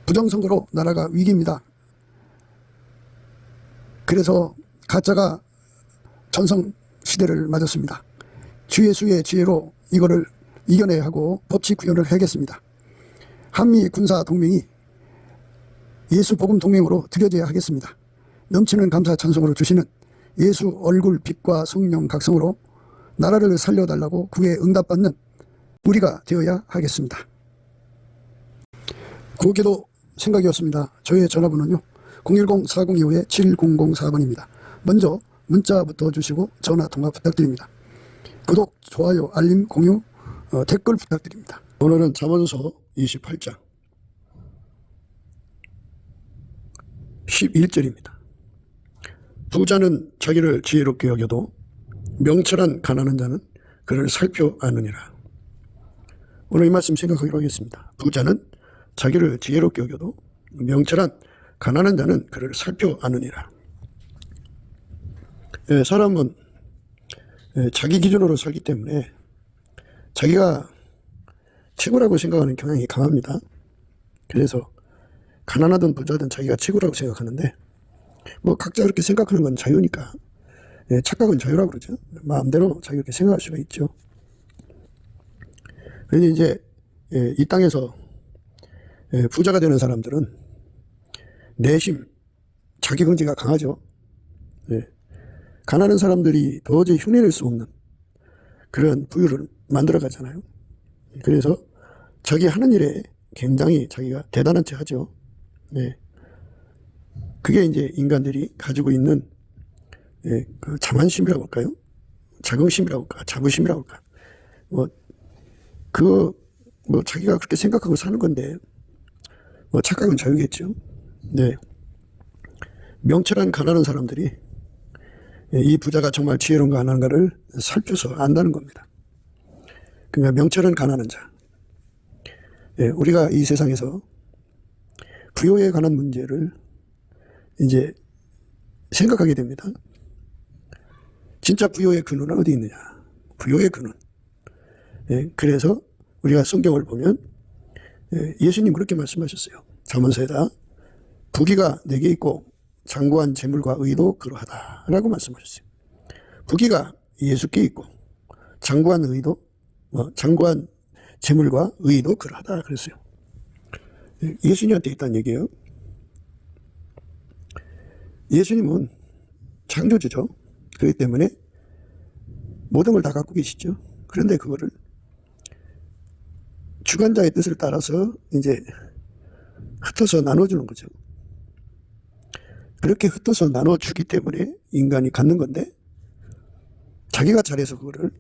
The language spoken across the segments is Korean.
부정선거로 나라가 위기입니다. 그래서 가짜가 전성시대를 맞았습니다. 주의 수의 지혜로 이거를 이겨내야 하고 법치 구현을 해야겠습니다. 한미 군사 동맹이 예수 복음 동맹으로 들여져야 하겠습니다. 넘치는 감사 찬송으로 주시는 예수 얼굴 빛과 성령 각성으로 나라를 살려달라고 구에 응답받는 우리가 되어야 하겠습니다. 구호기도 생각이었습니다. 저의 전화번호는요 010-4025-7004번입니다. 먼저 문자부터 주시고 전화통화 부탁드립니다. 구독, 좋아요, 알림, 공유, 댓글 부탁드립니다. 오늘은 잠언서 28장 11절입니다. 부자는 자기를 지혜롭게 여겨도 명철한 가난한 자는 그를 살펴 아느니라. 오늘 이 말씀 생각하기로 하겠습니다. 부자는 자기를 지혜롭게 여겨도 명철한 가난한 자는 그를 살펴 아느니라. 사람은 자기 기준으로 살기 때문에 자기가 최고라고 생각하는 경향이 강합니다. 그래서 가난하든 부자든 자기가 최고라고 생각하는데 뭐 각자 그렇게 생각하는 건 자유니까 착각은 자유라고 그러죠. 마음대로 자기가 그렇게 생각할 수가 있죠. 그런데 이제 이 땅에서 부자가 되는 사람들은 내심 자기 긍지가 강하죠. 가난한 사람들이 도저히 흉내낼 수 없는 그런 부유를 만들어 가잖아요. 그래서 자기 하는 일에 굉장히 자기가 대단한 체 하죠. 그게 이제 인간들이 가지고 있는 그 자만심이라고 할까요? 자긍심이라고 할까? 자부심이라고 할까? 자기가 그렇게 생각하고 사는 건데, 착각은 자유겠죠. 명철한 가난한 사람들이 이 부자가 정말 지혜로운가 안 하는가를 살펴서 안다는 겁니다. 그러니까 명철한 가난한 자. 우리가 이 세상에서 부요에 관한 문제를 이제 생각하게 됩니다. 진짜 부요의 근원은 어디 있느냐? 부요의 근원. 그래서 우리가 성경을 보면 예수님 그렇게 말씀하셨어요. 잠언서에다 부귀가 내게 있고 장구한 재물과 의도 그러하다 라고 말씀하셨어요. 부귀가 예수께 있고 장구한 의도, 장구한 재물과 의도 그러하다 그랬어요. 예수님한테 있다는 얘기예요. 예수님은 창조주죠. 그렇기 때문에 모든 걸 다 갖고 계시죠. 그런데 그거를 주관자의 뜻을 따라서 이제 흩어서 나눠주는 거죠. 그렇게 흩어서 나눠주기 때문에 인간이 갖는 건데 자기가 잘해서 그거를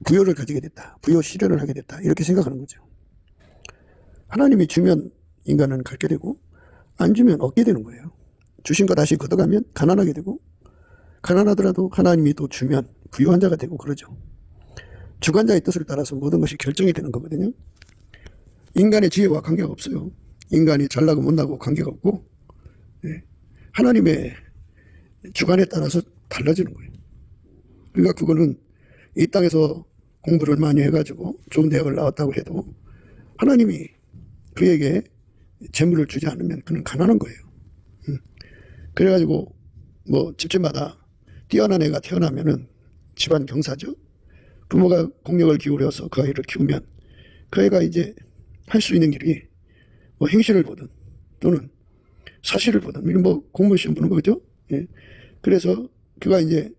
부요를 가지게 됐다. 부요 실현을 하게 됐다. 이렇게 생각하는 거죠. 하나님이 주면 인간은 갖게 되고 안 주면 얻게 되는 거예요. 주신 거 다시 걷어가면 가난하게 되고 가난하더라도 하나님이 또 주면 부유한 자가 되고 그러죠. 주관자의 뜻을 따라서 모든 것이 결정이 되는 거거든요. 인간의 지혜와 관계가 없어요. 인간이 잘나고 못나고 관계가 없고 하나님의 주관에 따라서 달라지는 거예요. 그러니까 그거는 이 땅에서 공부를 많이 해가지고 좋은 대학을 나왔다고 해도 하나님이 그에게 재물을 주지 않으면 그는 가난한 거예요. 그래가지고 집집마다 뛰어난 애가 태어나면은 집안 경사죠. 부모가 공력을 기울여서 그 아이를 키우면 그 애가 이제 할 수 있는 길이 행실을 보든 또는 사실을 보든 공무원 시험 보는 거죠. 그래서 그가 이제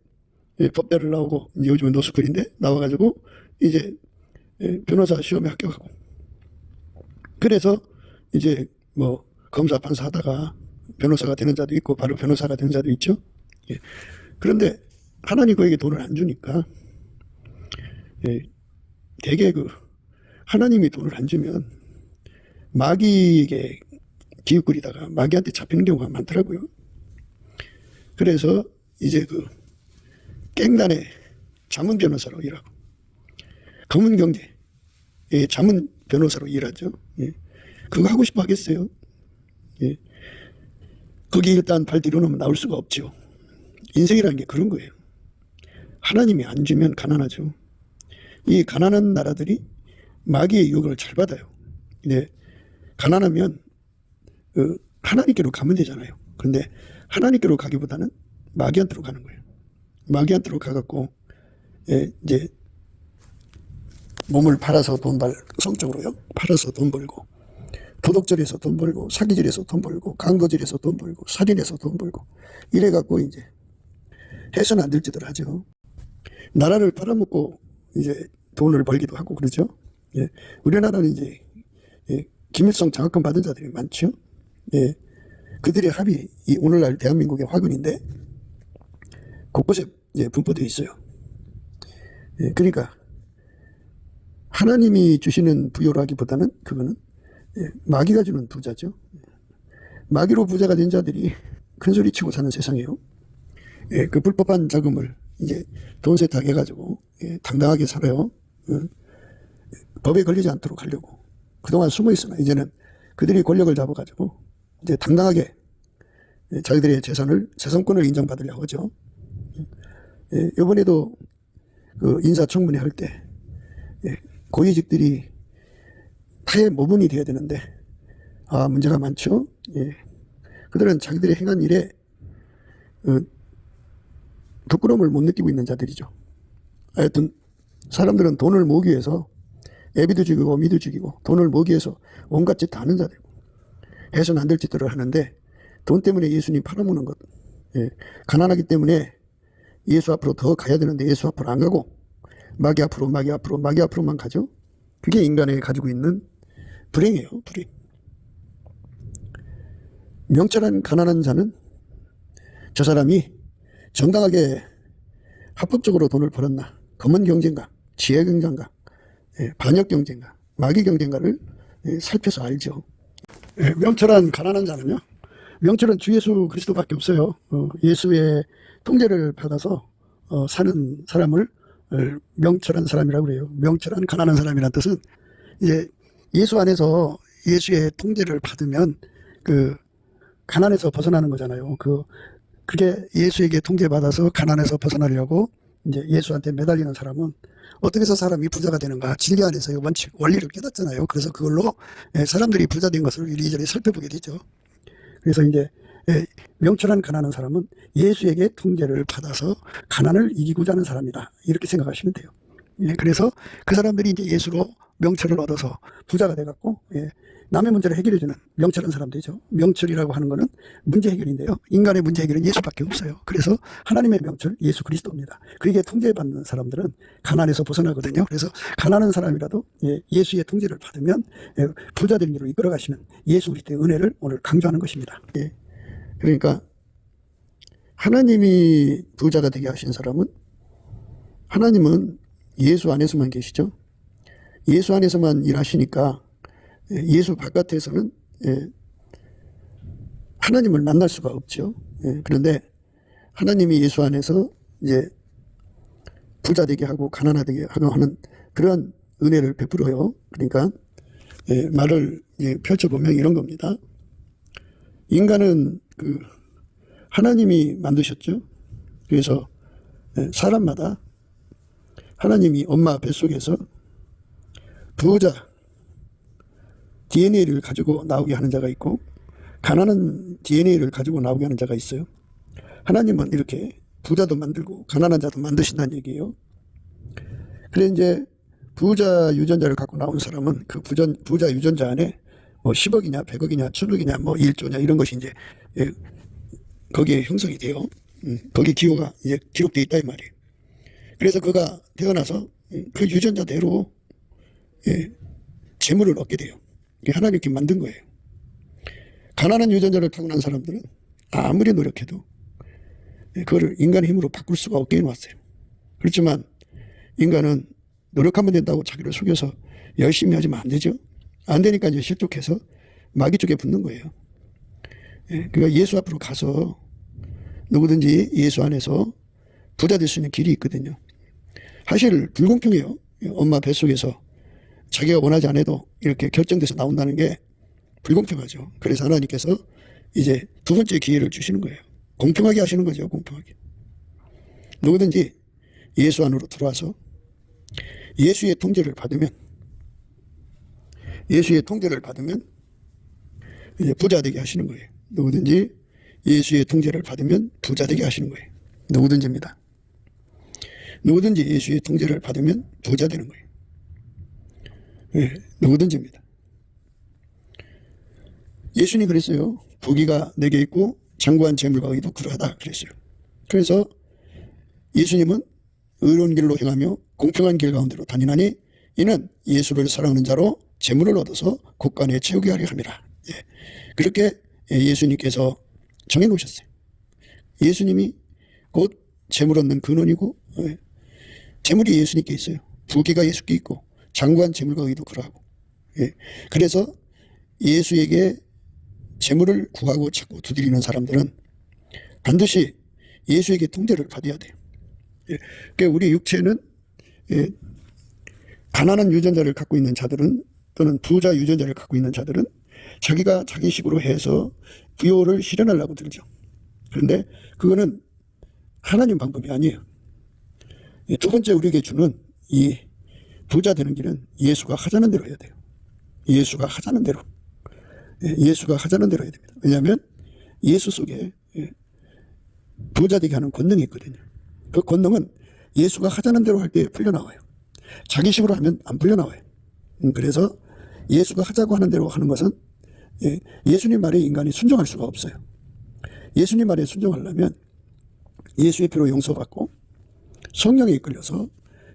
법대를 나오고 이제 요즘은 노스쿨인데 나와가지고 이제 변호사 시험에 합격하고 그래서 이제 검사 판사 하다가 변호사가 되는 자도 있고 바로 변호사가 되는 자도 있죠. 그런데 하나님 그에게 돈을 안 주니까 되게 하나님이 돈을 안 주면 마귀에게 기웃거리다가 마귀한테 잡히는 경우가 많더라고요. 그래서 이제 깽단의 자문 변호사로 일하고 검은경제의 자문 변호사로 일하죠. 그거 하고 싶어 하겠어요. 거기 일단 발 들여놓으면 나올 수가 없죠. 인생이라는 게 그런 거예요. 하나님이 안 주면 가난하죠. 이 가난한 나라들이 마귀의 유혹을 잘 받아요. 네, 가난하면 하나님께로 가면 되잖아요. 그런데 하나님께로 가기보다는 마귀한테로 가는 거예요. 마귀한테로 가갖고 이제 몸을 팔아서 성적으로요. 팔아서 돈 벌고, 도덕질에서 돈 벌고, 사기질에서 돈 벌고, 강도질에서 돈 벌고, 살인해서 돈 벌고, 이래갖고 이제 해서는 안 될 짓을 하죠. 나라를 팔아먹고 이제 돈을 벌기도 하고 그러죠. 예. 우리나라는 이제 김일성 장학금 받은 자들이 많죠. 예. 그들의 합이 오늘날 대한민국의 화근인데 곳곳에 분포되어 있어요. 예. 그러니까 하나님이 주시는 부여라기보다는 그거는 마귀가 주는 부자죠. 마귀로 부자가 된 자들이 큰 소리 치고 사는 세상이에요. 그 불법한 자금을 이제 돈 세탁해가지고 당당하게 살아요. 법에 걸리지 않도록 하려고. 그동안 숨어 있으나 이제는 그들이 권력을 잡아가지고 이제 당당하게 자기들의 재산권을 인정받으려고 하죠. 이번에도 그 인사청문회 할 때 고위직들이 타의 모분이 되어야 되는데 문제가 많죠. 그들은 자기들이 행한 일에 부끄러움을 못 느끼고 있는 자들이죠. 하여튼 사람들은 돈을 모으기 위해서 애비도 죽이고 어미도 죽이고 돈을 모으기 위해서 온갖 짓 다 하는 자들이고 해서는 안 될 짓들을 하는데 돈 때문에 예수님 팔아먹는 것. 가난하기 때문에 예수 앞으로 더 가야 되는데 예수 앞으로 안 가고 마귀 앞으로만 가죠. 그게 인간이 가지고 있는 불행이에요. 불행. 명철한 가난한 자는 저 사람이 정당하게 합법적으로 돈을 벌었나, 검은 경쟁가, 지혜 경쟁가, 반역 경쟁가, 마귀 경쟁가를 살펴서 알죠. 명철한 가난한 자는요, 명철은 주 예수 그리스도밖에 없어요. 예수의 통제를 받아서 사는 사람을 명철한 사람이라고 그래요. 명철한 가난한 사람이라는 뜻은 이제 예수 안에서 예수의 통제를 받으면 그 가난에서 벗어나는 거잖아요. 그게 예수에게 통제받아서 가난에서 벗어나려고 이제 예수한테 매달리는 사람은 어떻게 해서 사람이 부자가 되는가, 진리 안에서의 원칙, 원리를 깨닫잖아요. 그래서 그걸로 사람들이 부자 된 것을 이리저리 살펴보게 되죠. 그래서 이제 명철한 가난한 사람은 예수에게 통제를 받아서 가난을 이기고자 하는 사람이다. 이렇게 생각하시면 돼요. 그래서 그 사람들이 이제 예수로 명철을 얻어서 부자가 돼갖고 남의 문제를 해결해주는 명철한 사람들이죠. 명철이라고 하는 것은 문제 해결인데요. 인간의 문제 해결은 예수밖에 없어요. 그래서 하나님의 명철, 예수 그리스도입니다. 그에게 통제받는 사람들은 가난에서 벗어나거든요. 그래서 가난한 사람이라도 예수의 통제를 받으면 부자 되는 길로 이끌어가시는 예수 그리스도의 은혜를 오늘 강조하는 것입니다. 그러니까 하나님이 부자가 되게 하신 사람은 하나님은 예수 안에서만 계시죠. 예수 안에서만 일하시니까 예수 바깥에서는 하나님을 만날 수가 없죠. 그런데 하나님이 예수 안에서 이제 부자 되게 하고 가난하게 하고 하는 그런 은혜를 베풀어요. 그러니까 말을 펼쳐보면 이런 겁니다. 인간은 하나님이 만드셨죠. 그래서 사람마다 하나님이 엄마 뱃속에서 부자 DNA를 가지고 나오게 하는 자가 있고 가난한 DNA를 가지고 나오게 하는 자가 있어요. 하나님은 이렇게 부자도 만들고 가난한 자도 만드신다는 얘기예요. 그래 이제 부자 유전자를 갖고 나온 사람은 그 부자 유전자 안에 뭐 10억이냐 100억이냐 1000억이냐 뭐 1조냐 이런 것이 이제 거기에 형성이 돼요. 거기 기호가 이제 기록되어 있다 이 말이에요. 그래서 그가 태어나서 그 유전자대로 재물을 얻게 돼요. 이게 하나님께 만든 거예요. 가난한 유전자를 타고난 사람들은 아무리 노력해도 그거를 인간의 힘으로 바꿀 수가 없게 해놨어요. 그렇지만 인간은 노력하면 된다고 자기를 속여서 열심히 하지만 안 되죠. 안 되니까 이제 실족해서 마귀 쪽에 붙는 거예요. 그러니까 예수 앞으로 가서 누구든지 예수 안에서 부자 될 수 있는 길이 있거든요. 사실 불공평해요. 엄마 뱃속에서 자기가 원하지 않아도 이렇게 결정돼서 나온다는 게 불공평하죠. 그래서 하나님께서 이제 두 번째 기회를 주시는 거예요. 공평하게 하시는 거죠. 공평하게. 누구든지 예수 안으로 들어와서 예수의 통제를 받으면 예수의 통제를 받으면 이제 부자 되게 하시는 거예요. 누구든지 예수의 통제를 받으면 부자 되게 하시는 거예요. 누구든지입니다. 누구든지 예수의 통제를 받으면 부자 되는 거예요. 예, 누구든지입니다. 예수님이 그랬어요. 부귀가 내게 있고 장구한 재물과 의도 그러하다 그랬어요. 그래서 예수님은 의로운 길로 행하며 공평한 길 가운데로 다니나니 이는 예수를 사랑하는 자로 재물을 얻어서 곳간에 채우게 하려 함이라. 예, 그렇게 예수님께서 정해놓으셨어요. 예수님이 곧 재물 얻는 근원이고, 재물이 예수님께 있어요. 부귀가 예수께 있고 장구한 재물과 의도 그러하고. 그래서 예수에게 재물을 구하고 찾고 두드리는 사람들은 반드시 예수에게 통제를 받아야 돼요. 그러니까 우리 육체는 가난한 유전자를 갖고 있는 자들은, 또는 부자 유전자를 갖고 있는 자들은 자기가 자기식으로 해서 부요를 실현하려고 들죠. 그런데 그거는 하나님 방법이 아니에요. 두 번째 우리에게 주는 이 부자 되는 길은 예수가 하자는 대로 해야 돼요. 예수가 하자는 대로. 예수가 하자는 대로 해야 됩니다. 왜냐하면 예수 속에 부자 되게 하는 권능이 있거든요. 그 권능은 예수가 하자는 대로 할 때 풀려나와요. 자기식으로 하면 안 풀려나와요. 그래서 예수가 하자고 하는 대로 하는 것은 예수님 말에 인간이 순종할 수가 없어요. 예수님 말에 순종하려면 예수의 피로 용서받고 성령에 이끌려서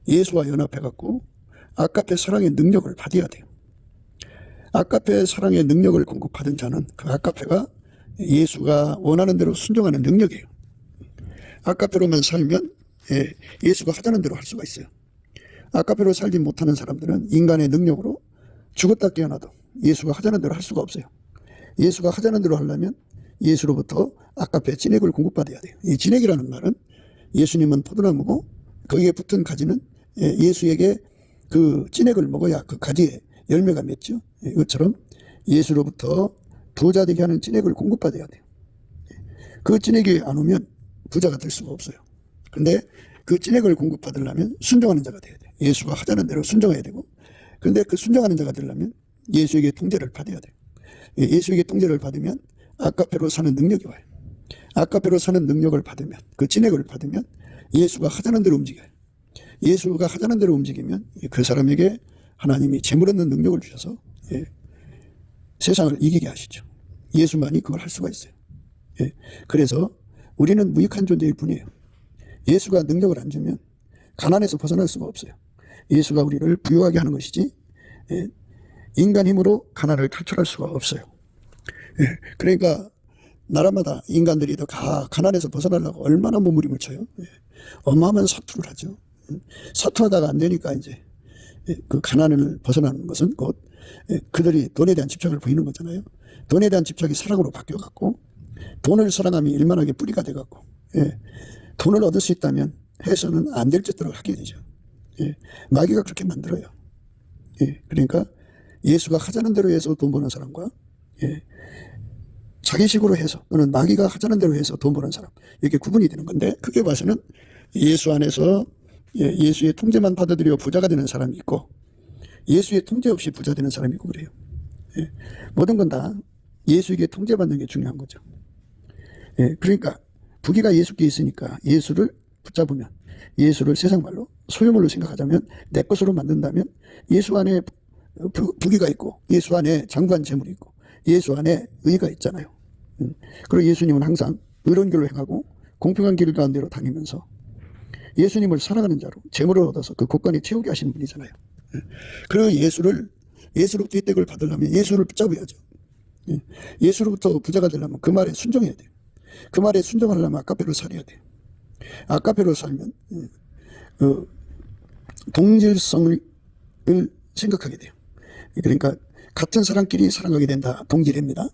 예수와 연합해갖고 아까페 사랑의 능력을 받아야 돼요. 아까페 사랑의 능력을 공급받은 자는 그 아까페가 예수가 원하는 대로 순종하는 능력이에요. 아까페로만 살면 예수가 하자는 대로 할 수가 있어요. 아까페로 살지 못하는 사람들은 인간의 능력으로 죽었다 깨어나도 예수가 하자는 대로 할 수가 없어요. 예수가 하자는 대로 하려면 예수로부터 아까페 진액을 공급받아야 돼요. 이 진액이라는 말은 예수님은 포도나무고 거기에 붙은 가지는 예수에게 그 진액을 먹어야 그 가지에 열매가 맺죠. 이것처럼 예수로부터 부자 되게 하는 진액을 공급받아야 돼요. 그 진액이 안 오면 부자가 될 수가 없어요. 그런데 그 진액을 공급받으려면 순종하는 자가 돼야 돼요. 예수가 하자는 대로 순종해야 되고, 그런데 그 순종하는 자가 되려면 예수에게 통제를 받아야 돼요. 예수에게 통제를 받으면 아까페로 사는 능력이 와요. 아까페로 사는 능력을 받으면, 그 진액을 받으면 예수가 하자는 대로 움직여요. 예수가 하자는 대로 움직이면 그 사람에게 하나님이 재물 얻는 능력을 주셔서 세상을 이기게 하시죠. 예수만이 그걸 할 수가 있어요. 그래서 우리는 무익한 존재일 뿐이에요. 예수가 능력을 안 주면 가난에서 벗어날 수가 없어요. 예수가 우리를 부유하게 하는 것이지 인간 힘으로 가난을 탈출할 수가 없어요. 그러니까 나라마다 인간들이 다 가난에서 벗어나려고 얼마나 몸부림을 쳐요. 어마어마한 사투를 하죠. 사투하다가 안 되니까 이제 그 가난을 벗어나는 것은 곧 그들이 돈에 대한 집착을 보이는 거잖아요. 돈에 대한 집착이 사랑으로 바뀌어갖고 돈을 사랑하면 일만하게 뿌리가 돼갖고 돈을 얻을 수 있다면 해서는 안 될 짓들을 하게 되죠. 마귀가 그렇게 만들어요. 그러니까 예수가 하자는 대로 해서 돈 버는 사람과 자기식으로 해서 또는 마귀가 하자는 대로 해서 돈 버는 사람, 이렇게 구분이 되는 건데, 크게 봐서는 예수 안에서 예수의 통제만 받아들여 부자가 되는 사람이 있고 예수의 통제 없이 부자 되는 사람이 있고 그래요. 모든 건 다 예수에게 통제받는 게 중요한 거죠. 그러니까 부귀가 예수께 있으니까 예수를 붙잡으면, 예수를 세상 말로 소유물로 생각하자면 내 것으로 만든다면 예수 안에 부귀가 있고 예수 안에 장구한 재물이 있고 예수 안에 의가 있잖아요. 그리고 예수님은 항상 의로운 길로 행하고 공평한 길 가운데로 다니면서 예수님을 사랑하는 자로 재물을 얻어서 그 곳간에 채우게 하시는 분이잖아요. 그리고 예수로부터 혜택을 받으려면 예수를 붙잡아야죠. 예수로부터 부자가 되려면 그 말에 순종해야 돼요. 그 말에 순종하려면 아까페로 살아야 돼요. 아까페로 살면 그 동질성을 생각하게 돼요. 그러니까 같은 사람끼리 사랑하게 된다. 동질입니다.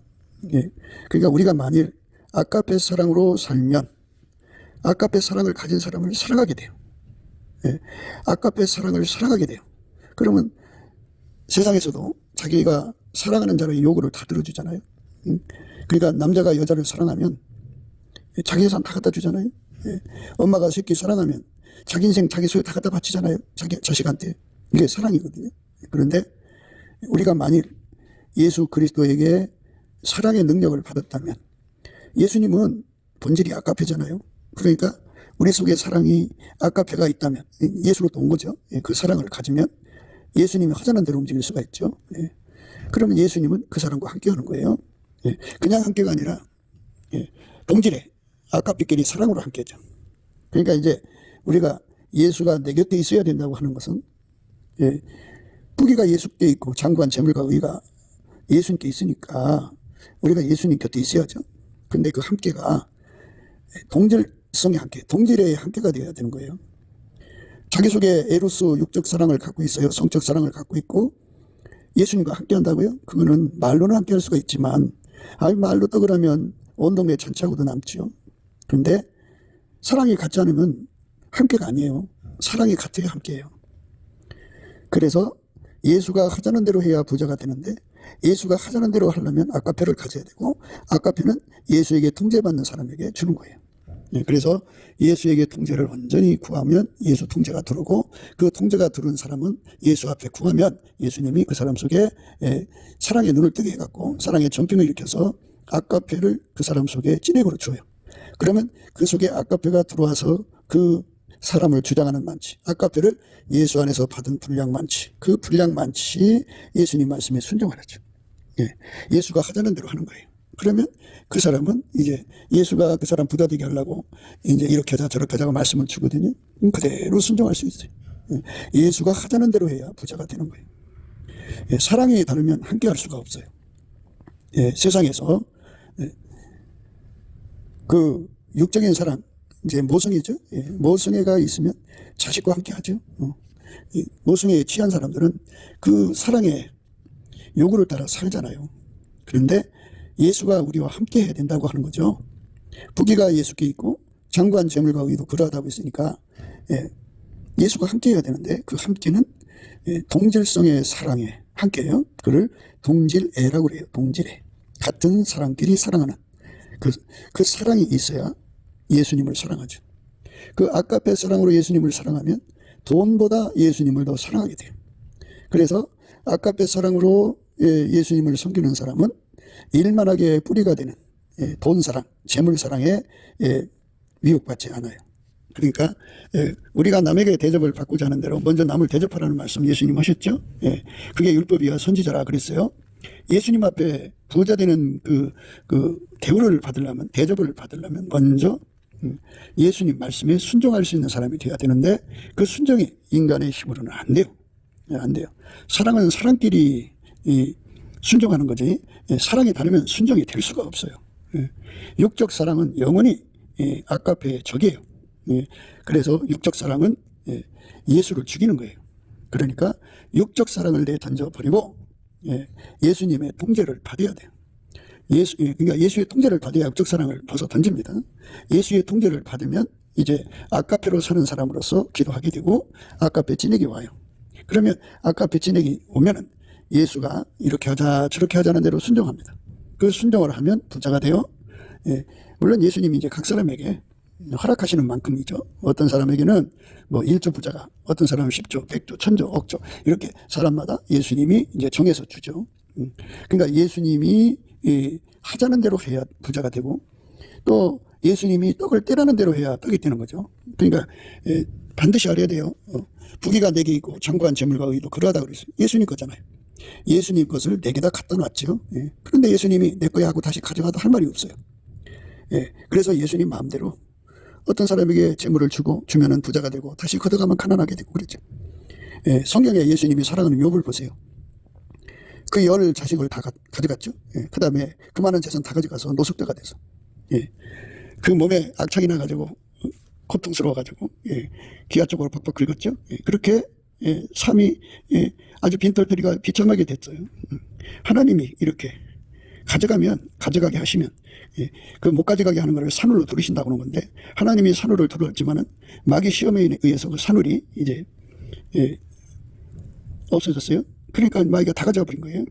그러니까 우리가 만일 아까페 사랑으로 살면 아까페 사랑을 가진 사람을 사랑하게 돼요. 아까페 사랑을 사랑하게 돼요. 그러면 세상에서도 자기가 사랑하는 자의 요구를 다 들어주잖아요. 그러니까 남자가 여자를 사랑하면 자기 예산 다 갖다 주잖아요. 엄마가 새끼 사랑하면 자기 인생 자기 소유 다 갖다 바치잖아요. 자기 자식한테. 이게 사랑이거든요. 그런데 우리가 만일 예수 그리스도에게 사랑의 능력을 받았다면, 예수님은 본질이 아가페잖아요. 그러니까 우리 속에 사랑이 아가페가 있다면, 예수로부터 온 거죠. 그 사랑을 가지면 예수님이 하자는 대로 움직일 수가 있죠. 그러면 예수님은 그 사람과 함께 하는 거예요. 그냥 함께가 아니라 동질의 아가페끼리 사랑으로 함께죠. 그러니까 이제 우리가 예수가 내 곁에 있어야 된다고 하는 것은, 뿌리가 예수께 있고 장구한 재물과 의가 예수님께 있으니까 우리가 예수님 곁에 있어야죠. 근데 그 함께가 동질성의 함께, 동질의 함께가 되어야 되는 거예요. 자기 속에 에로스 육적 사랑을 갖고 있어요. 성적 사랑을 갖고 있고 예수님과 함께 한다고요? 그거는 말로는 함께 할 수가 있지만, 말로 떠그라면 온 동네 전체하고도 남죠. 그런데 사랑이 같지 않으면 함께가 아니에요. 사랑이 같아야 함께예요. 그래서 예수가 하자는 대로 해야 부자가 되는데, 예수가 하자는 대로 하려면 아가페를 가져야 되고, 아가페는 예수에게 통제받는 사람에게 주는 거예요. 그래서 예수에게 통제를 완전히 구하면 예수 통제가 들어오고, 그 통제가 들어온 사람은 예수 앞에 구하면 예수님이 그 사람 속에 사랑의 눈을 뜨게 해갖고 사랑의 전평을 일으켜서 아가페를 그 사람 속에 찐액으로 줘요. 그러면 그 속에 아가페가 들어와서 그 사람을 주장하는 만치, 아가페를 예수 안에서 받은 분량 만치, 그 분량 만치 예수님 말씀에 순종하라죠. 예수가 하자는 대로 하는 거예요. 그러면 그 사람은 이제 예수가 그 사람 부자 되게 하려고 이제 이렇게 하자 저렇게 하자고 말씀을 주거든요. 그대로 순종할 수 있어요. 예수가 하자는 대로 해야 부자가 되는 거예요. 사랑이 다르면 함께 할 수가 없어요. 세상에서 그 육적인 사랑, 이제 모성애죠. 모성애가 있으면 자식과 함께 하죠. 모성애에 취한 사람들은 그 사랑의 요구를 따라 살잖아요. 그런데 예수가 우리와 함께 해야 된다고 하는 거죠. 부귀가 예수께 있고 장구한 재물과 의도 그러하다고 있으니까 예수가 함께 해야 되는데, 그 함께는 동질성의 사랑에 함께요. 그를 동질애라고 그래요. 동질애. 같은 사람끼리 사랑하는 그 사랑이 있어야 예수님을 사랑하죠. 그 아가페 사랑으로 예수님을 사랑하면 돈보다 예수님을 더 사랑하게 돼요. 그래서 아가페 사랑으로 예수님을 섬기는 사람은 일만하게 뿌리가 되는 돈 사랑, 재물 사랑에 미혹받지 않아요. 그러니까 우리가 남에게 대접을 받고자 하는 대로 먼저 남을 대접하라는 말씀 예수님 하셨죠. 그게 율법이야 선지자라 그랬어요. 예수님 앞에 부자 되는 그 대우를 받으려면, 대접을 받으려면 먼저 예수님 말씀에 순종할 수 있는 사람이 되어야 되는데, 그 순종이 인간의 힘으로는 안 돼요. 안 돼요. 사랑은 사랑끼리 순종하는 거지, 사랑이 다르면 순종이 될 수가 없어요. 육적 사랑은 영원히 아가페의 적이에요. 그래서 육적 사랑은 예수를 죽이는 거예요. 그러니까 육적 사랑을 내던져버리고 예수님의 통제를 받아야 돼요. 그러니까 예수의 통제를 받아야 육적 사랑을 벗어 던집니다. 예수의 통제를 받으면 이제 아가페로 사는 사람으로서 기도하게 되고 아가페 진액이 와요. 그러면 아가페 진액이 오면은 예수가 이렇게 하자 저렇게 하자는 대로 순종합니다. 그 순종을 하면 부자가 돼요. 물론 예수님이 이제 각 사람에게 허락하시는 만큼이죠. 어떤 사람에게는 뭐 1조 부자가, 어떤 사람은 10조, 100조, 1000조, 억조, 이렇게 사람마다 예수님이 이제 정해서 주죠. 그러니까 예수님이 하자는 대로 해야 부자가 되고, 또 예수님이 떡을 떼라는 대로 해야 떡이 되는 거죠. 그러니까 반드시 알아야 돼요. 부귀가 내게 있고 장구한 재물과 의도 그러하다 그랬어요. 예수님 거잖아요. 예수님 것을 내게다 갖다 놨죠. 그런데 예수님이 내 거야 하고 다시 가져가도 할 말이 없어요. 그래서 예수님 마음대로 어떤 사람에게 재물을 주면은 부자가 되고 다시 걷어가면 가난하게 되고 그랬죠. 성경에 예수님이 사랑하는 욥을 보세요. 그 10 자식을 다 가져갔죠. 그 다음에 그 많은 재산 다 가져가서 노숙자가 돼서 그 몸에 악창이 나가지고 고통스러워가지고 기아 쪽으로 팍팍 긁었죠. 그렇게 삶이 아주 빈털터리가 비참하게 됐어요. 하나님이 이렇게 가져가게 하시면 그 못 가져가게 하는 것을 산울로 두르신다고 하는 건데, 하나님이 산울을 두르었지만은 마귀 시험에 의해서 그 산울이 이제 없어졌어요. 그러니까 마귀가 다 가져가 버린 거예요.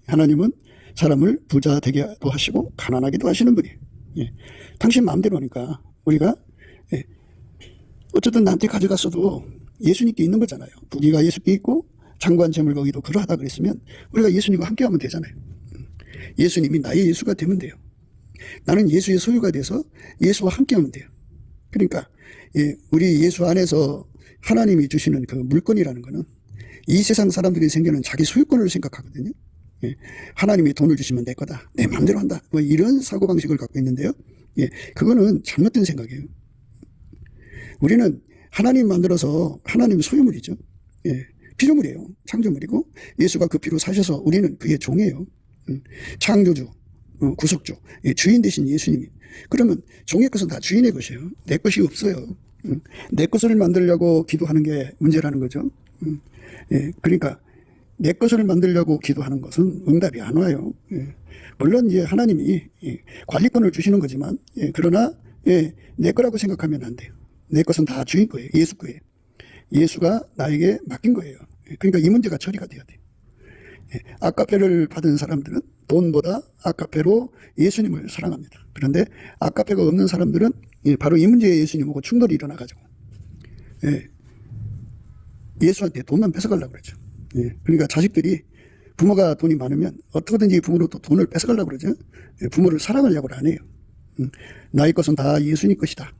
하나님은 사람을 부자 되게도 하시고 가난하게도 하시는 분이에요. 당신 마음대로 하니까 우리가 어쨌든 나한테 가져갔어도 예수님께 있는 거잖아요. 부귀가 예수께 있고 장관 재물과 의도 그러하다 그랬으면 우리가 예수님과 함께하면 되잖아요. 예수님이 나의 예수가 되면 돼요. 나는 예수의 소유가 돼서 예수와 함께하면 돼요. 그러니까 우리 예수 안에서 하나님이 주시는 그 물건이라는 거는 이 세상 사람들이 생기는 자기 소유권을 생각하거든요. 하나님이 돈을 주시면 내 거다, 내 마음대로 한다, 뭐 이런 사고방식을 갖고 있는데요. 그거는 잘못된 생각이에요. 우리는 하나님 만들어서 하나님 소유물이죠. 피조물이에요. 창조물이고 예수가 그 피로 사셔서 우리는 그의 종이에요. 창조주, 구속주, 주인 되신 예수님이. 그러면 종의 것은 다 주인의 것이에요. 내 것이 없어요. 내 것을 만들려고 기도하는 게 문제라는 거죠. 그러니까 내 것을 만들려고 기도하는 것은 응답이 안 와요. 물론 이제 하나님이 관리권을 주시는 거지만, 그러나 내 거라고 생각하면 안 돼요. 내 것은 다 주인 거예요. 예수 거예요. 예수가 나에게 맡긴 거예요. 그러니까 이 문제가 처리가 돼야 돼요. 아카페를 받은 사람들은 돈보다 아카페로 예수님을 사랑합니다. 그런데 아카페가 없는 사람들은 바로 이 문제에 예수님하고 충돌이 일어나가지고 예수한테 돈만 뺏어가려고 그러죠. 그러니까 자식들이 부모가 돈이 많으면 어떻게든지 부모로부터 돈을 뺏어가려고 그러죠. 부모를 사랑하려고 안 해요. 나의 것은 다 예수님 것이다.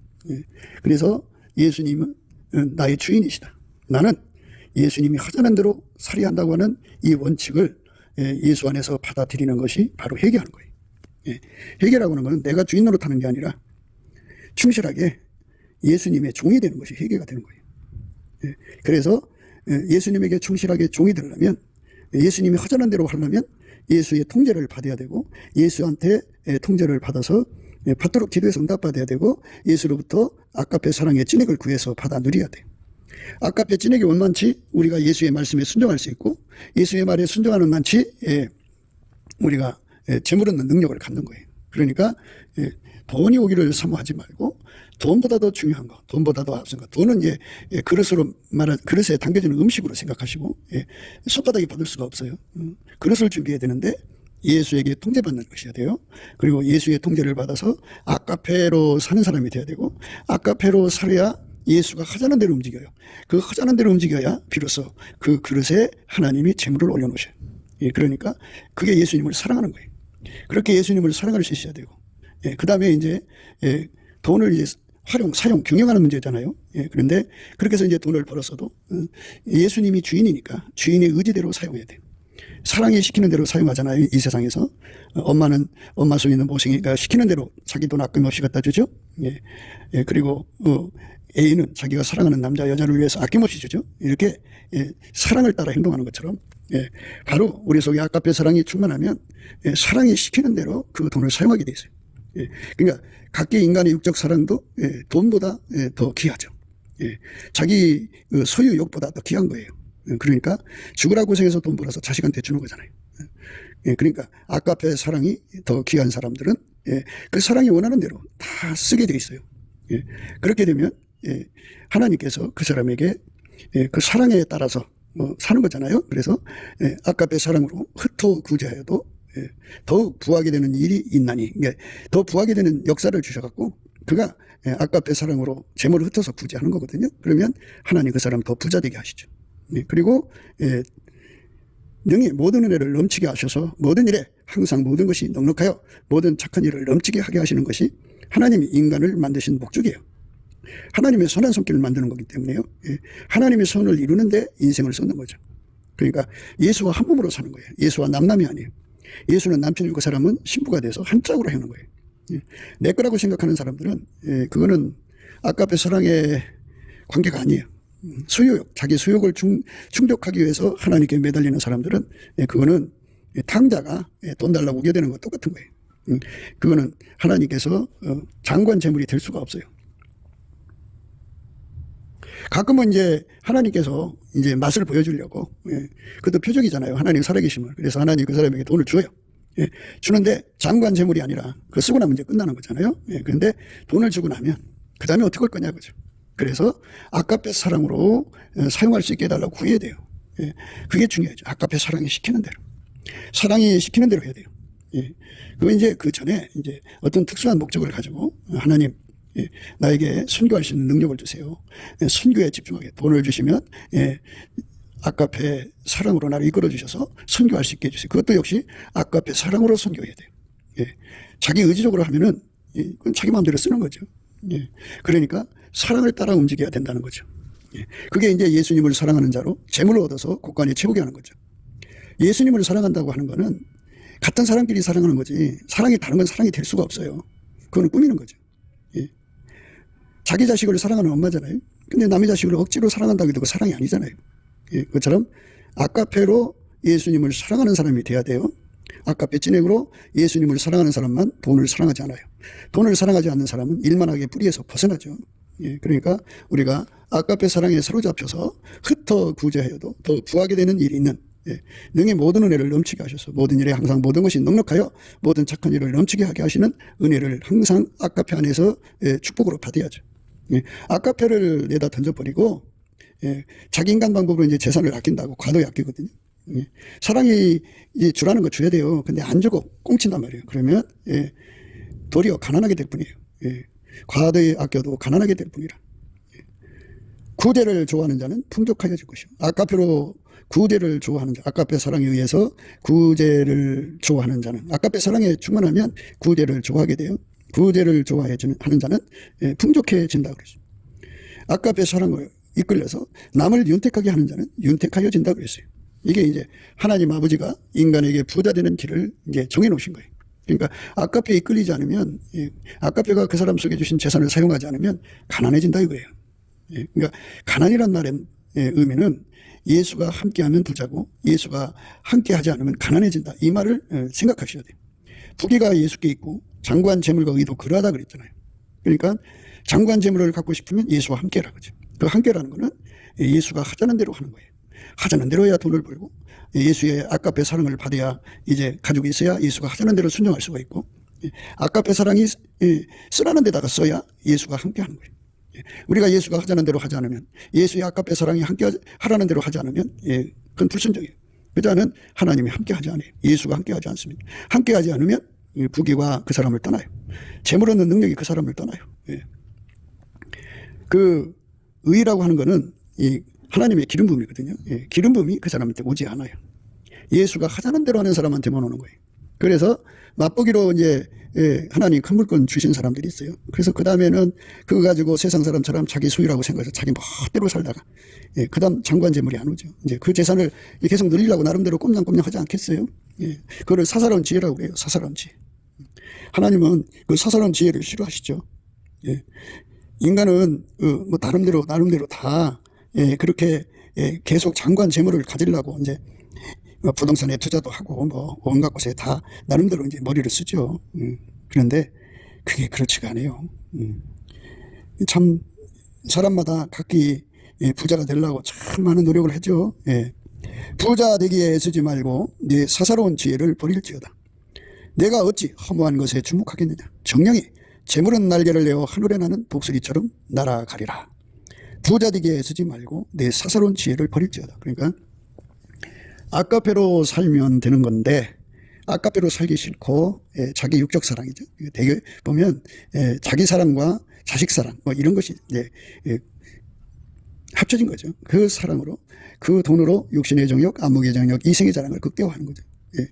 그래서 예수님은 나의 주인이시다. 나는 예수님이 하자는 대로 살이한다고 하는 이 원칙을 예수 안에서 받아들이는 것이 바로 회개하는 거예요. 회개라고 하는 것은 내가 주인 노릇하는 게 아니라 충실하게 예수님의 종이 되는 것이 회개가 되는 거예요. 그래서 예수님에게 충실하게 종이 되려면, 예수님이 하자는 대로 하려면 예수의 통제를 받아야 되고, 예수한테 통제를 받아서 받도록 기도해서 응답받아야 되고, 예수로부터 아까페 사랑의 찐액을 구해서 받아 누려야 돼요. 아까페 찐액이 원만치 우리가 예수의 말씀에 순종할 수 있고, 예수의 말에 순종하는 만치 우리가 재물 얻는 능력을 갖는 거예요. 그러니까 돈이 오기를 사모하지 말고 돈보다 더 중요한 거, 돈보다 더 앞선 거. 돈은 이제 그릇에 담겨지는 음식으로 생각하시고, 손바닥에 받을 수가 없어요. 그릇을 준비해야 되는데 예수에게 통제받는 것이어야 돼요. 그리고 예수의 통제를 받아서 아까페로 사는 사람이 돼야 되고, 아까페로 살아야 예수가 하자는 대로 움직여요. 그 하자는 대로 움직여야 비로소 그 그릇에 하나님이 재물을 올려놓으셔요. 그러니까 그게 예수님을 사랑하는 거예요. 그렇게 예수님을 사랑할 수 있어야 되고, 그 다음에 이제 돈을 이제 사용, 경영하는 문제잖아요. 그런데 그렇게 해서 이제 돈을 벌었어도 예수님이 주인이니까 주인의 의지대로 사용해야 돼요. 사랑이 시키는 대로 사용하잖아요. 이 세상에서. 엄마는 엄마 손이는 모생이니까 시키는 대로 자기 돈 아낌없이 갖다 주죠. 그리고 애인은 자기가 사랑하는 남자 여자를 위해서 아낌없이 주죠. 이렇게 사랑을 따라 행동하는 것처럼 바로 우리 속에 아까페 사랑이 충만하면 사랑이 시키는 대로 그 돈을 사용하게 돼 있어요. 그러니까 각기 인간의 육적 사랑도 돈보다 더 귀하죠. 자기 소유욕보다 더 귀한 거예요. 그러니까 죽으라고 고생해서 돈 벌어서 자식한테 주는 거잖아요. 그러니까 아까페 사랑이 더 귀한 사람들은 그 사랑이 원하는 대로 다 쓰게 돼 있어요. 그렇게 되면 하나님께서 그 사람에게 그 사랑에 따라서 사는 거잖아요. 그래서 아까페 사랑으로 흩어구제하여도 더욱 부하게 되는 일이 있나니, 그러니까 더 부하게 되는 역사를 주셔갖고 그가 아까페 사랑으로 재물을 흩어서 구제하는 거거든요. 그러면 하나님 그 사람 더 부자 되게 하시죠. 그리고 능히 모든 은혜를 넘치게 하셔서 모든 일에 항상 모든 것이 넉넉하여 모든 착한 일을 넘치게 하게 하시는 것이 하나님이 인간을 만드신 목적이에요. 하나님의 선한 손길을 만드는 거기 때문에요. 하나님의 선을 이루는데 인생을 쏟는 거죠. 그러니까 예수와 한 몸으로 사는 거예요. 예수와 남남이 아니에요. 예수는 남편이고 그 사람은 신부가 돼서 한 짝으로 하는 거예요. 내 거라고 생각하는 사람들은 그거는 아까페 사랑의 관계가 아니에요. 수욕, 자기 수욕을 충족하기 위해서 하나님께 매달리는 사람들은 그거는 탕자가 돈 달라고 우겨대는 거 똑같은 거예요. 그거는 하나님께서 장관 재물이 될 수가 없어요. 가끔은 이제 하나님께서 이제 맛을 보여주려고, 그것도 표적이잖아요. 하나님 살아계심을. 그래서 하나님 그 사람에게 돈을 줘요. 주는데 장관 재물이 아니라 그거 쓰고 나면 이제 끝나는 거잖아요. 그런데 돈을 주고 나면 그 다음에 어떻게 할 거냐 그죠. 그래서 아까페 사랑으로 사용할 수 있게 해달라고 구해야 돼요. 그게 중요하죠. 아까페 사랑이 시키는 대로. 사랑이 시키는 대로 해야 돼요. 그거 이제 그 전에 이제 어떤 특수한 목적을 가지고 하나님 나에게 선교할 수 있는 능력을 주세요. 선교에 집중하게 돈을 주시면 아까페 사랑으로 나를 이끌어 주셔서 선교할 수 있게 해주세요. 그것도 역시 아까페 사랑으로 선교해야 돼요. 예. 자기 의지적으로 하면은 그건 자기 마음대로 쓰는 거죠. 예. 그러니까 사랑을 따라 움직여야 된다는 거죠. 예. 그게 이제 예수님을 사랑하는 자로 재물을 얻어서 곳간에 채우게 하는 거죠. 예수님을 사랑한다고 하는 거는 같은 사람끼리 사랑하는 거지, 사랑이 다른 건 사랑이 될 수가 없어요. 그거는 꾸미는 거죠. 예. 자기 자식을 사랑하는 엄마잖아요. 근데 남의 자식을 억지로 사랑한다고 해도 그 사랑이 아니잖아요. 예. 그것처럼 아까페로 예수님을 사랑하는 사람이 돼야 돼요. 아까페 진행으로 예수님을 사랑하는 사람만 돈을 사랑하지 않아요. 돈을 사랑하지 않는 사람은 일만하게 뿌리에서 벗어나죠. 예. 그러니까 우리가 아까페 사랑에 사로잡혀서 흩어 구제하여도 더 구하게 되는 일이 있는, 예. 능히 모든 은혜를 넘치게 하셔서 모든 일에 항상 모든 것이 넉넉하여 모든 착한 일을 넘치게 하게 하시는 은혜를 항상 아까페 안에서, 예, 축복으로 받아야죠. 예. 아까페를 내다 던져버리고, 예, 자기 인간 방법으로 이제 재산을 아낀다고 과도히 아끼거든요. 예. 사랑이 이제 주라는 거 줘야 돼요. 근데 안 주고 꽁친단 말이에요. 그러면, 예, 도리어 가난하게 될 뿐이에요. 예. 과도히 아껴도 가난하게 될 뿐이라. 예. 구제를 좋아하는 자는 풍족하여질 것이요. 아까페로 구제를 좋아하는 자, 아까페 사랑에 의해서 구제를 좋아하는 자는, 아까페 사랑에 충만하면 구제를 좋아하게 돼요. 구제를 좋아하는 자는, 예, 풍족해진다 그랬어요. 아까페 사랑을 이끌려서 남을 윤택하게 하는 자는 윤택하여진다 그랬어요. 이게 이제 하나님 아버지가 인간에게 부자 되는 길을 이제 정해 놓으신 거예요. 그러니까 아까페에 이끌리지 않으면, 예, 아까페가 그 사람 속에 주신 재산을 사용하지 않으면 가난해진다 이거예요. 예, 그러니까 가난이란 말의, 예, 의미는 예수가 함께하면 부자고 예수가 함께하지 않으면 가난해진다, 이 말을, 생각하셔야 돼요. 부귀가 예수께 있고 장관 재물과 의도 그러하다 그랬잖아요. 그러니까 장관 재물을 갖고 싶으면 예수와 함께라 그죠. 그 함께라는 거는 예수가 하자는 대로 하는 거예요. 하자는 대로 해야 돈을 벌고, 예수의 아까페 사랑을 받아야 이제 가지고 있어야 예수가 하자는 대로 순종할 수가 있고, 아까페 사랑이 쓰라는 데다가 써야 예수가 함께하는 거예요. 우리가 예수가 하자는 대로 하지 않으면, 예수의 아까페 사랑이 함께 하라는 대로 하지 않으면, 예, 그건 불순종이에요. 그 자는 하나님이 함께 하지 않아요. 예수가 함께 하지 않습니다. 함께 하지 않으면 부귀가 그 사람을 떠나요. 재물 얻는 능력이 그 사람을 떠나요. 예. 그 의라고 하는 거는 이 하나님의 기름 부음이거든요. 예. 기름 부음이 그 사람한테 오지 않아요. 예수가 하자는 대로 하는 사람한테만 오는 거예요. 그래서 맛보기로 이제, 예, 하나님 큰 물건 주신 사람들이 있어요. 그래서 그 다음에는 그거 가지고 세상 사람처럼 자기 소유라고 생각해서 자기 멋대로 살다가, 예, 그 다음 장관 재물이 안 오죠. 이제 그 재산을 계속 늘리려고 나름대로 꼼냥꼼냥 하지 않겠어요? 예, 그거를 사사로운 지혜라고 그래요. 사사로운 지혜. 하나님은 그 사사로운 지혜를 싫어하시죠. 예. 인간은 뭐 나름대로 다, 예, 그렇게, 예, 계속 장관 재물을 가지려고 이제 부동산에 투자도 하고 뭐 온갖 곳에 다 나름대로 이제 머리를 쓰죠. 그런데 그게 그렇지가 않아요. 참 사람마다 각기, 예, 부자가 되려고 참 많은 노력을 하죠. 예. 부자 되기에 애쓰지 말고 네 사사로운 지혜를 버릴지어다. 내가 어찌 허무한 것에 주목하겠느냐. 정령이 재물은 날개를 내어 하늘에 나는 독수리처럼 날아가리라. 부자 되기에 애쓰지 말고 내 사사로운 지혜를 버릴지어다. 그러니까 아까페로 살면 되는 건데, 아까페로 살기 싫고, 예, 자기 육적 사랑이죠. 되게 보면, 예, 자기 사랑과 자식 사랑 뭐 이런 것이 이제, 예, 합쳐진 거죠. 그 사랑으로, 그 돈으로 육신의 정욕, 안목의 정욕, 이생의 자랑을 극대화하는 거죠. 예.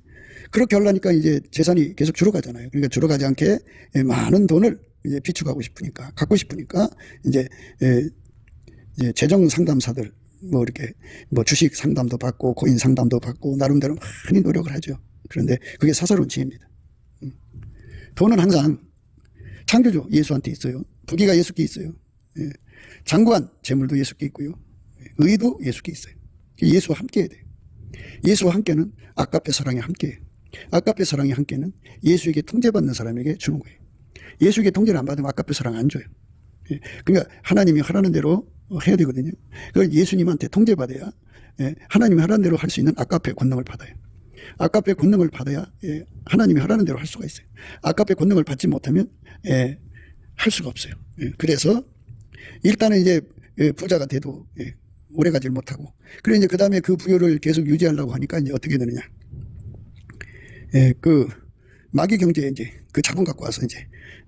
그렇게 하려니까 이제 재산이 계속 줄어가잖아요. 그러니까 줄어가지 않게, 예, 많은 돈을 이제 비축하고 싶으니까, 갖고 싶으니까 이제, 예, 이제 재정 상담사들, 뭐 이렇게 뭐 주식 상담도 받고 코인 상담도 받고 나름대로 많이 노력을 하죠. 그런데 그게 사사로운 지혜입니다. 돈은 항상 창조주 예수한테 있어요. 부귀가 예수께 있어요. 예. 장관 재물도 예수께 있고요. 의도 예수께 있어요. 예수와 함께 해야 돼요. 예수와 함께는 아까페 사랑이 함께해요. 아까페 사랑이 함께는 예수에게 통제받는 사람에게 주는 거예요. 예수에게 통제를 안 받으면 아까페 사랑 안 줘요. 예. 그러니까 하나님이 하라는 대로 해야 되거든요. 그걸 예수님한테 통제받아야, 예, 하나님이 하라는 대로 할 수 있는 아까페 권능을 받아요. 아까페 권능을 받아야, 예, 하나님이 하라는 대로 할 수가 있어요. 아까페 권능을 받지 못하면, 예, 할 수가 없어요. 예, 그래서 일단은 이제, 예, 부자가 돼도, 예, 오래 가질 못하고, 그래 이제 그 다음에 그 부여를 계속 유지하려고 하니까 이제 어떻게 되느냐. 예, 그 마귀 경제에 이제 그 자본 갖고 와서 이제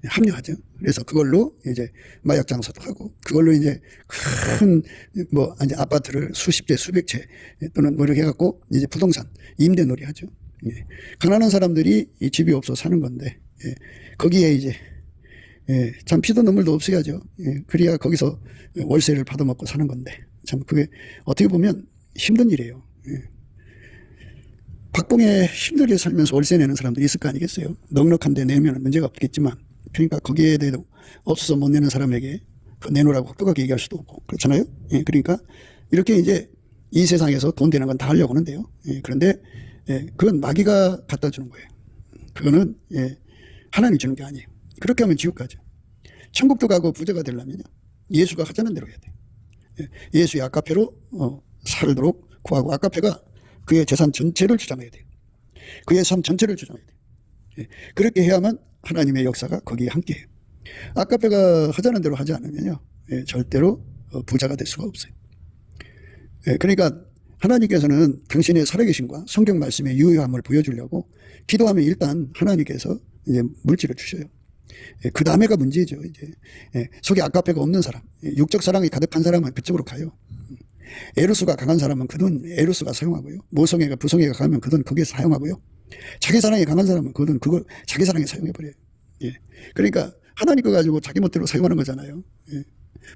합류하죠. 그래서 그걸로 이제 마약 장사도 하고, 그걸로 이제 큰 뭐 이제 아파트를 수십 채, 수백 채 또는 뭐 이렇게 해갖고 이제 부동산 임대놀이 하죠. 예. 가난한 사람들이 이 집이 없어 사는 건데, 예. 거기에 이제 참 피도 눈물도 없어야죠. 예. 그래야 거기서 월세를 받아먹고 사는 건데, 참 그게 어떻게 보면 힘든 일이에요. 예. 박봉에 힘들게 살면서 월세 내는 사람들이 있을 거 아니겠어요. 넉넉한데 내면 문제가 없겠지만, 그러니까 거기에 대해서 없어서 못 내는 사람에게 그 내놓으라고 혹독하게 얘기할 수도 없고 그렇잖아요. 예, 그러니까 이렇게 이제 이 세상에서 돈 되는 건 다 하려고 하는데요. 예, 그런데 그건 마귀가 갖다 주는 거예요. 그거는 하나님이 주는 게 아니에요. 그렇게 하면 지옥 가죠. 천국도 가고 부자가 되려면요, 예수가 하자는 대로 해야 돼요. 예수의 아까페로 살도록 구하고, 아까페가 그의 재산 전체를 주장해야 돼요. 그의 삶 전체를 주장해야 돼요. 그렇게 해야만 하나님의 역사가 거기에 함께해요. 아까페가 하자는 대로 하지 않으면요, 절대로 부자가 될 수가 없어요. 그러니까 하나님께서는 당신의 살아계심과 성경 말씀의 유효함을 보여주려고 기도하면 일단 하나님께서 이제 물질을 주셔요. 그 다음에가 문제죠. 이제 속에 아까페가 없는 사람, 육적 사랑이 가득한 사람은 그쪽으로 가요. 에루스가 강한 사람은 그 돈 에루스가 사용하고요. 모성애가 부성애가 강하면 그 돈 거기에 사용하고요. 자기 사랑이 강한 사람은 그 돈 그걸 자기 사랑에 사용해버려요. 예. 그러니까 하나님 거 가지고 자기 멋대로 사용하는 거잖아요. 예.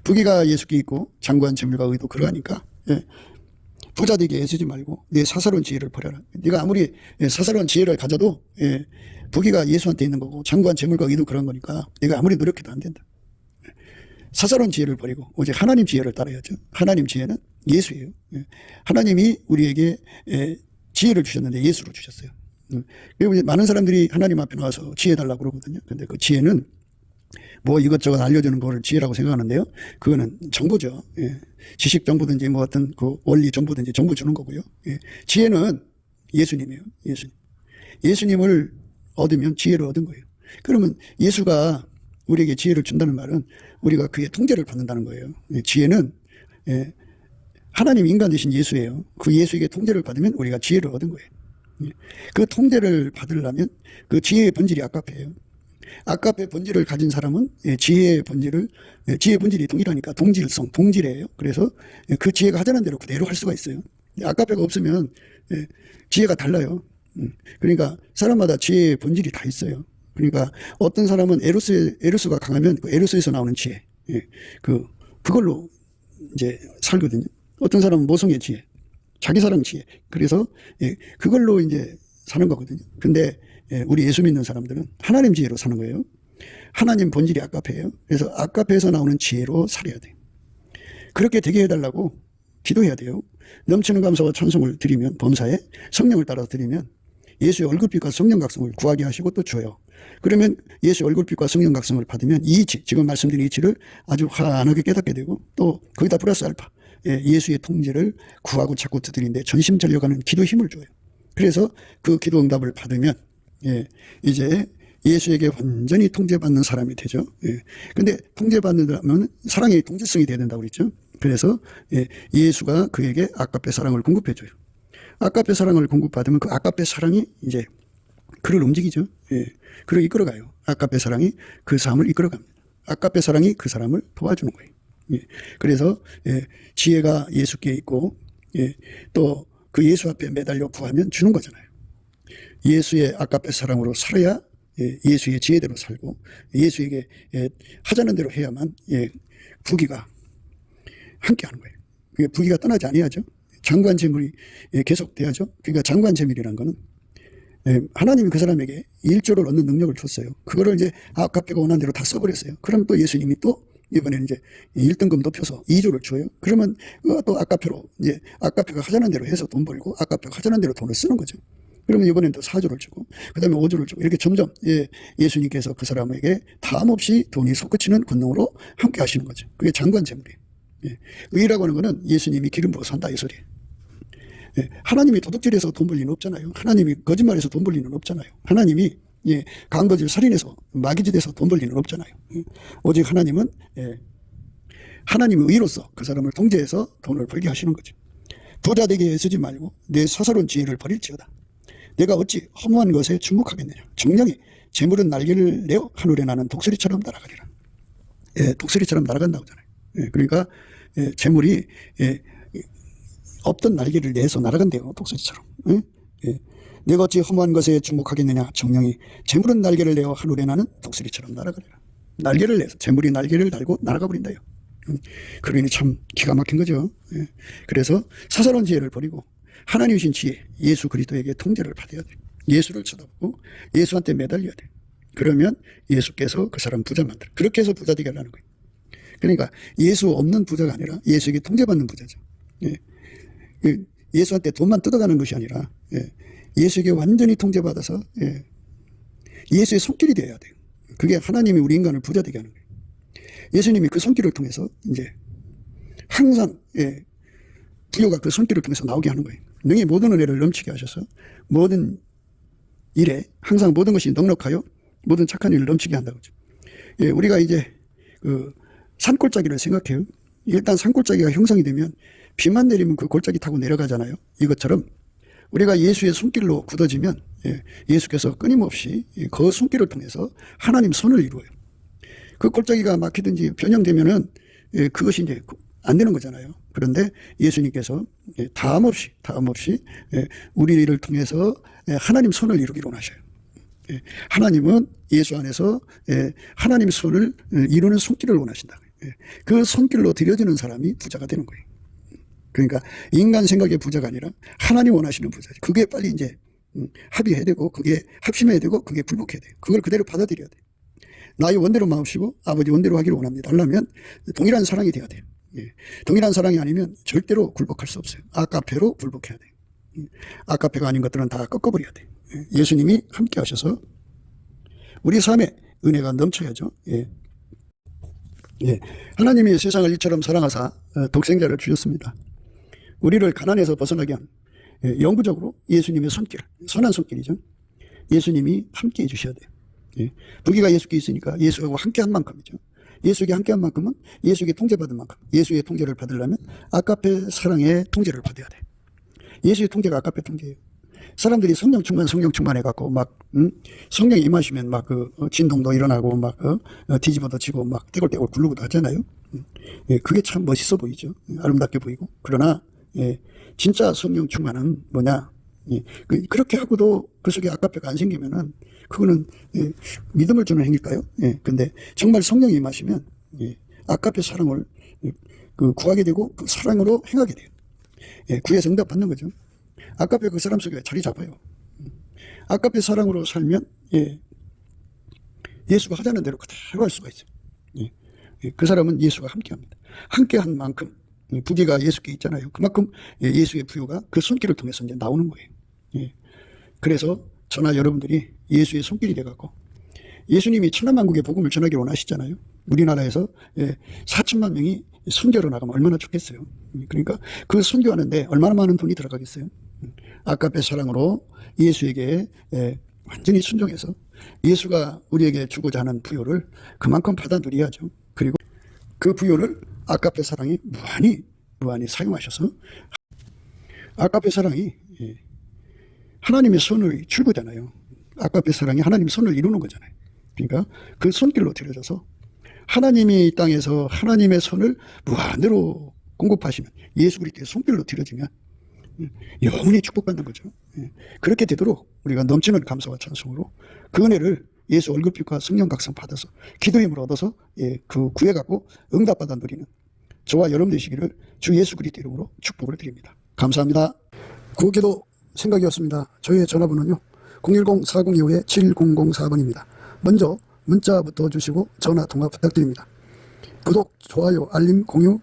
부귀가 예수께 있고 장구한 재물과 의도 그러하니까, 부자 되게 애쓰지 말고 내 사사로운 지혜를 버려라. 네가 아무리 사사로운 지혜를 가져도 부귀가 예수한테 있는 거고 장구한 재물과 의도 그런 거니까 내가 아무리 노력해도 안 된다. 사사로운 지혜를 버리고 오직 하나님 지혜를 따라야죠. 하나님 지혜는 예수예요. 하나님이 우리에게 지혜를 주셨는데 예수로 주셨어요. 그리고 많은 사람들이 하나님 앞에 나와서 지혜 달라고 그러거든요. 근데 그 지혜는 뭐 이것저것 알려주는 거를 지혜라고 생각하는데요. 그거는 정보죠. 지식 정보든지 뭐 어떤 그 원리 정보든지 정보 주는 거고요. 지혜는 예수님이에요. 예수님을 얻으면 지혜를 얻은 거예요. 그러면 예수가 우리에게 지혜를 준다는 말은 우리가 그의 통제를 받는다는 거예요. 지혜는 하나님 인간 되신 예수예요. 그 예수에게 통제를 받으면 우리가 지혜를 얻은 거예요. 그 통제를 받으려면 그 지혜의 본질이 아까페예요. 아까페 본질을 가진 사람은 지혜의 본질이 동일하니까 동질성, 동질이에요. 그래서 그 지혜가 하자는 대로 그대로 할 수가 있어요. 아까페가 없으면 지혜가 달라요. 그러니까 사람마다 지혜의 본질이 다 있어요. 그러니까 어떤 사람은 에루스가 강하면 그 에루스에서 나오는 지혜, 그걸로 이제 살거든요. 어떤 사람은 모성의 지혜, 자기 사랑 지혜. 그래서 그걸로 이제 사는 거거든요. 근데 우리 예수 믿는 사람들은 하나님 지혜로 사는 거예요. 하나님 본질이 아까페예요. 그래서 아까페에서 나오는 지혜로 살아야 돼요. 그렇게 되게 해달라고 기도해야 돼요. 넘치는 감사와 찬송을 드리면, 범사에 성령을 따라서 드리면 예수의 얼굴빛과 성령 각성을 구하게 하시고 또 줘요. 그러면 예수의 얼굴빛과 성령 각성을 받으면 이 이치, 지금 말씀드린 이치를 아주 환하게 깨닫게 되고, 또 거기다 플러스 알파, 예수의 통제를 구하고 자꾸 두드리는데 전심전력하는 기도 힘을 줘요. 그래서 그 기도 응답을 받으면 이제 예수에게 완전히 통제받는 사람이 되죠. 근데 통제받는다면 사랑의 동질성이 돼야 된다고 그랬죠. 그래서 예수가 그에게 아까페 사랑을 공급해줘요. 아까페 사랑을 공급받으면 그 아까페 사랑이 이제 그를 움직이죠. 그를 이끌어가요. 아까페 사랑이 그 사람을 이끌어갑니다. 아까페 사랑이 그 사람을 도와주는 거예요. 그래서 지혜가 예수께 있고, 또 그 예수 앞에 매달려 구하면 주는 거잖아요. 예수의 아까페 사랑으로 살아야 예수의 지혜대로 살고, 예수에게 하자는 대로 해야만 부귀가 함께하는 거예요. 부귀가 떠나지 아니하죠. 장관 재물이 계속돼야죠. 그러니까 장관 재물이라는 거는 하나님이 그 사람에게 1조를 얻는 능력을 줬어요. 그거를 이제 아까페가 원하는 대로 다 써버렸어요. 그럼 또 예수님이 또 이번에는 이제 1등급 높여서 2조를 줘요. 그러면 또 아까페로 이제 아까페가 하자는 대로 해서 돈 벌고, 아까페가 하자는 대로 돈을 쓰는 거죠. 그러면 이번엔 또 4조를 주고, 그 다음에 5조를 주고, 이렇게 점점 예수님께서 그 사람에게 다함 없이 돈이 솟구치는 권능으로 함께 하시는 거죠. 그게 장관 재물이에요. 의라고 하는 거는 예수님이 기름 부어 산다 이 소리예요. 하나님이 도둑질해서 돈 벌 리는 없잖아요. 하나님이 거짓말해서 돈 벌 리는 없잖아요. 하나님이 강거질 살인해서 마귀짓해서 돈 벌 리는 없잖아요. 오직 하나님은 하나님의 의로서 그 사람을 통제해서 돈을 벌게 하시는 거죠. 부자 되게 애쓰지 말고 내 사사로운 지혜를 버릴지어다. 내가 어찌 허무한 것에 충목하겠느냐. 정령이 재물은 날개를 내어 하늘에 나는 독수리처럼 날아가리라. 예, 독수리처럼 날아간다고 하잖아요. 예, 그러니까 재물이 없던 날개를 내서 날아간대요. 독수리처럼. 예? 예. 내가 어찌 허무한 것에 주목하겠느냐. 정령이 재물은 날개를 내어 하늘에 나는 독수리처럼 날아가리라. 날개를 내서 재물이 날개를 달고 날아가 버린다요. 그러니 참 기가 막힌 거죠. 예. 그래서 사사로운 지혜를 버리고 하나님 주신 지혜 예수 그리스도에게 통제를 받아야 돼요. 예수를 쳐다보고 예수한테 매달려야 돼요. 그러면 예수께서 그 사람 부자 만들어. 그렇게 해서 부자 되게 하려는 거예요. 그러니까 예수 없는 부자가 아니라 예수에게 통제받는 부자죠. 예. 예수한테 돈만 뜯어가는 것이 아니라 예수에게 완전히 통제받아서 예수의 손길이 되어야 돼요. 그게 하나님이 우리 인간을 부자 되게 하는 거예요. 예수님이 그 손길을 통해서 이제 항상 부여가 그 손길을 통해서 나오게 하는 거예요. 능히 모든 은혜를 넘치게 하셔서 모든 일에 항상 모든 것이 넉넉하여 모든 착한 일을 넘치게 한다고 하죠. 우리가 이제 그 산골짜기를 생각해요. 일단 산골짜기가 형성이 되면 비만 내리면 그 골짜기 타고 내려가잖아요. 이것처럼 우리가 예수의 손길로 굳어지면 예수께서 끊임없이 그 손길을 통해서 하나님 손을 이루어요. 그 골짜기가 막히든지 변형되면은 그것이 이제 안 되는 거잖아요. 그런데 예수님께서 다음 없이 우리를 통해서 하나님 손을 이루기로 하셔요. 하나님은 예수 안에서 하나님 손을 이루는 손길을 원하신다. 그 손길로 들여지는 사람이 부자가 되는 거예요. 그러니까 인간 생각의 부자가 아니라 하나님 원하시는 부자지. 그게 빨리 이제 합의해야 되고 그게 합심해야 되고 그게 굴복해야 돼요. 그걸 그대로 받아들여야 돼요. 나의 원대로 마옵시고 아버지 원대로 하기를 원합니다. 하려면 동일한 사랑이 돼야 돼요. 동일한 사랑이 아니면 절대로 굴복할 수 없어요. 아까페로 굴복해야 돼요. 아까페가 아닌 것들은 다 꺾어버려야 돼요. 예수님이 함께 하셔서 우리 삶에 은혜가 넘쳐야죠. 하나님이 세상을 이처럼 사랑하사 독생자를 주셨습니다. 우리를 가난에서 벗어나게 한 영구적으로 예수님의 손길, 선한 손길이죠. 예수님이 함께 해주셔야 돼요. 부귀가 예수께 있으니까 예수하고 함께한 만큼이죠. 예수에게 함께한 만큼은 예수에게 통제받은 만큼 예수의 통제를 받으려면 아까페 사랑의 통제를 받아야 돼요. 예수의 통제가 아까페 통제예요. 사람들이 성령 충만 해갖고 막 성령이 임하시면 막 진동도 일어나고 막 뒤집어도 치고 막 떼굴떼굴 굴르고도 하잖아요. 그게 참 멋있어 보이죠. 아름답게 보이고. 그러나 진짜 성령 충만은 뭐냐? 그렇게 하고도 그 속에 아까페가 안 생기면은 그거는 믿음을 주는 행위일까요? 근데 정말 성령이 임하시면 아까페 사랑을 구하게 되고 그 사랑으로 행하게 돼요. 구해서 응답 받는 거죠. 아까페 그 사람 속에 자리 잡아요. 아까페 사랑으로 살면 예수가 하자는 대로 그대로 할 수가 있어요. 그 사람은 예수가 함께합니다. 함께한 만큼 부귀가 예수께 있잖아요. 그만큼 예수의 부여가 그 손길을 통해서 이제 나오는 거예요. 그래서 저나 여러분들이 예수의 손길이 돼갖고 예수님이 천하만국의 복음을 전하기 원하시잖아요. 우리나라에서 4천만 명이 선교로 나가면 얼마나 좋겠어요. 그러니까 그 선교하는데 얼마나 많은 돈이 들어가겠어요. 아까페 사랑으로 예수에게 완전히 순종해서 예수가 우리에게 주고자 하는 부요를 그만큼 받아 누려야죠. 그리고 그 부요를 아까페 사랑이 무한히 사용하셔서 아까페 사랑이 하나님의 손을 출구잖아요. 아까페 사랑이 하나님의 손을 이루는 거잖아요. 그러니까 그 손길로 들여져서 하나님이 이 땅에서 하나님의 손을 무한대로 공급하시면 예수 그리스도의 손길로 들여지면 영원히 축복받는 거죠. 그렇게 되도록 우리가 넘치는 감사와 찬송으로 그 은혜를 예수 얼굴빛과 성령 각성 받아서 기도 힘을 얻어서 그 구해갖고 응답받아 누리는 저와 여러분 되시기를 주 예수 그리스도 이름으로 축복을 드립니다. 감사합니다. 구기도 생각이었습니다. 저희의 전화번호는요 010-4025-7004번입니다. 먼저 문자부터 주시고 전화 통화 부탁드립니다. 구독, 좋아요, 알림, 공유,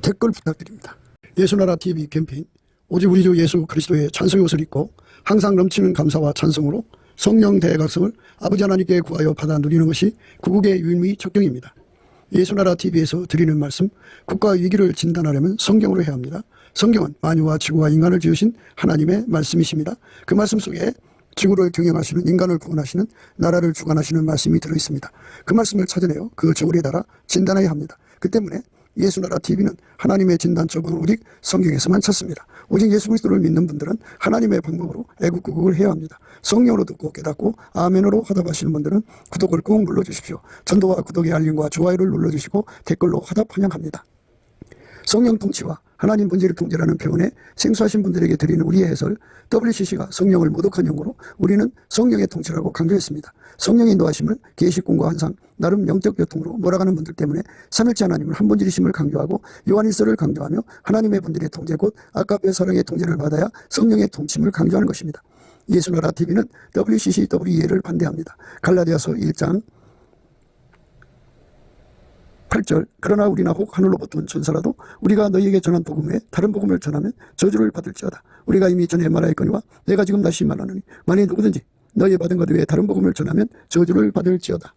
댓글 부탁드립니다. 예수나라 TV 캠페인 오직 우리 주 예수 그리스도의 찬송의 옷을 입고 항상 넘치는 감사와 찬송으로 성령 대각성을 아버지 하나님께 구하여 받아 누리는 것이 구국의 유일무이 척경입니다. 예수나라 TV에서 드리는 말씀, 국가 위기를 진단하려면 성경으로 해야 합니다. 성경은 만유와 지구와 인간을 지으신 하나님의 말씀이십니다. 그 말씀 속에 지구를 경영하시는 인간을 구원하시는 나라를 주관하시는 말씀이 들어있습니다. 그 말씀을 찾아내어 그 저울에 달아 진단해야 합니다. 그 때문에 예수나라 TV는 하나님의 진단 처방을 오직 성경에서만 찾습니다. 오직 예수 그리스도를 믿는 분들은 하나님의 방법으로 애국구국을 해야 합니다. 성령으로 듣고 깨닫고 아멘으로 화답하시는 분들은 구독을 꼭 눌러주십시오. 전도와 구독의 알림과 좋아요를 눌러주시고 댓글로 화답 환영합니다. 성령 통치와 하나님 본질의 통제라는 표현에 생소하신 분들에게 드리는 우리의 해설, WCC가 성령을 모독한 용어로 우리는 성령의 통치라고 강조했습니다. 성령의 인도하심을 계시꾼과 환상, 나름 영적 교통으로 몰아가는 분들 때문에 삼일째 하나님을 한 본질이심을 강조하고 요한일서를 강조하며 하나님의 본질의 통제 곧 아까의 사랑의 통제를 받아야 성령의 통침을 강조하는 것입니다. 예수나라 TV는 WCCWE를 반대합니다. 갈라디아서 1장 8절 그러나 우리나 혹 하늘로부터 온 천사라도 우리가 너희에게 전한 복음 외에 다른 복음을 전하면 저주를 받을지어다. 우리가 이미 전에 말하였거니와 내가 지금 다시 말하노니 만일 누구든지 너희 받은 것 외에 다른 복음을 전하면 저주를 받을지어다.